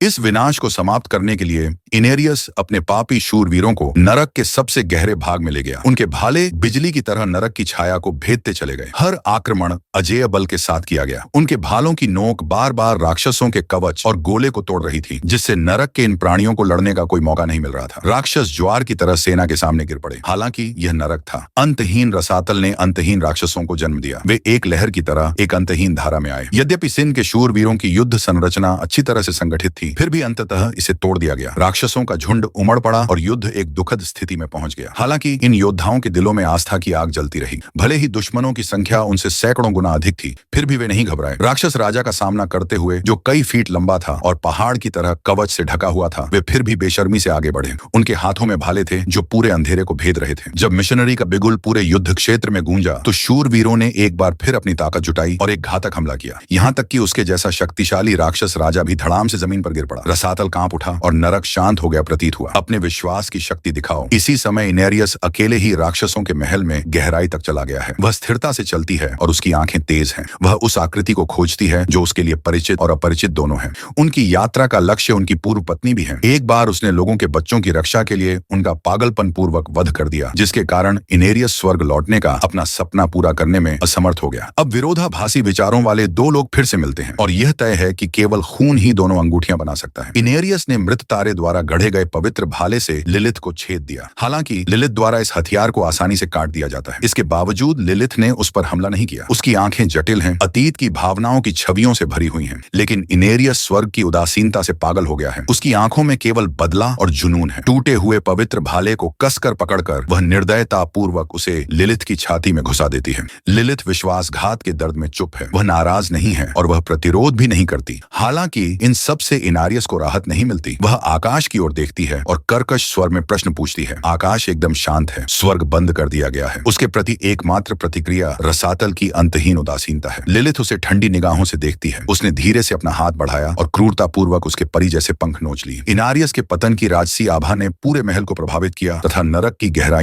इस विनाश को समाप्त करने के लिए इनेरियस अपने पापी शूरवीरों को नरक के सबसे गहरे भाग में ले गया। उनके भाले बिजली की तरह नरक की छाया को भेदते चले गए। हर आक्रमण अजेय बल के साथ किया गया। उनके भालों की नोक बार बार राक्षसों के कवच और गोले को तोड़ रही थी, जिससे नरक के इन प्राणियों को लड़ने का कोई मौका नहीं मिल रहा था। राक्षस ज्वार की तरह सेना के सामने गिर पड़े। हालांकि यह नरक था। अंतहीन रसातल ने अंतहीन राक्षसों को जन्म दिया। वे एक लहर की तरह एक अंतहीन धारा में आए। यद्यपि सिंध के शूरवीरों की युद्ध संरचना अच्छी तरह से संगठित थी, फिर भी अंततः इसे तोड़ दिया गया। राक्षसों का झुंड उमड़ पड़ा और युद्ध एक दुखद स्थिति में पहुंच गया। हालांकि इन योद्धाओं के दिलों में आस्था की आग जलती रही। भले ही दुश्मनों की संख्या उनसे सैकड़ों गुना अधिक थी, फिर भी वे नहीं घबराए। राक्षस राजा का सामना करते हुए, जो कई फीट लंबा था और पहाड़ की तरह कवच से ढका हुआ था, वे फिर भी बेशर्मी से आगे बढ़े। उनके हाथों में भाले थे जो पूरे अंधेरे को भेद रहे थे। जब मिशनरी का बिगुल पूरे युद्ध क्षेत्र में गूंजा, तो शूरवीरों ने एक बार फिर अपनी ताकत जुटाई और एक घातक हमला किया। यहाँ तक कि उसके जैसा शक्तिशाली राक्षस राजा भी धड़ाम से जमीन पर गिर पड़ा। रसातल कांप उठा और नरक शांत हो गया प्रतीत हुआ। अपने विश्वास की शक्ति दिखाओ। इसी समय इनेरियस अकेले ही राक्षसों के महल में गहराई तक चला गया है। वह स्थिरता से चलती है और उसकी आंखें तेज हैं। वह उस आकृति को खोजती है जो उसके लिए परिचित और अपरिचित दोनों है। उनकी यात्रा का लक्ष्य उनकी पूर्व पत्नी भी है। एक बार उसने लोगों के बच्चों की रक्षा के लिए उनका पागलपन पूर्वक वध कर दिया, जिसके कारण इनेरियस स्वर्ग लौटने का अपना सपना पूरा करने में असमर्थ हो गया। अब विरोधाभासी विचारों वाले दो लोग फिर से मिलते हैं और यह तय है कि केवल खून ही दोनों अंगूठियां बना सकता है। इनेरियस ने मृत तारे द्वारा गढ़े गए पवित्र भाले से लिलिथ को छेद दिया। हालांकि लिलिथ द्वारा इस हथियार को आसानी से काट दिया जाता है। इसके बावजूद लिलिथ ने उस पर हमला नहीं किया। उसकी आंखें जटिल हैं, अतीत की भावनाओं की छवियों से भरी हुई हैं। लेकिन इनेरियस स्वर्ग की उदासीनता से पागल हो गया है। उसकी आंखों में केवल बदला और जुनून है। टूटे हुए पवित्र भाले को कसकर पकड़कर वह निर्दयता पूर्वक उसे लिलिथ की छाती में घुसा देती है। लिलिथ विश्वासघात के दर्द में चुप है। वह नाराज नहीं है और वह प्रतिरोध भी नहीं करती। हालांकि इन सब से इनेरियस को राहत नहीं मिलती। वह आकाश की ओर देखती है और कर्कश स्वर में प्रश्न पूछती है। आकाश एकदम शांत है। स्वर्ग बंद कर दिया गया है। उसके प्रति एकमात्र प्रतिक्रिया रसातल की अंतहीन उदासीनता है। लिलिथ उसे ठंडी निगाहों से देखती है। उसने धीरे से अपना हाथ बढ़ाया और क्रूरतापूर्वक उसके परी जैसे पंख नोच लिए। इनेरियस के पतन की राजसी आभा ने पूरे महल को प्रभावित किया तथा नरक की गहराई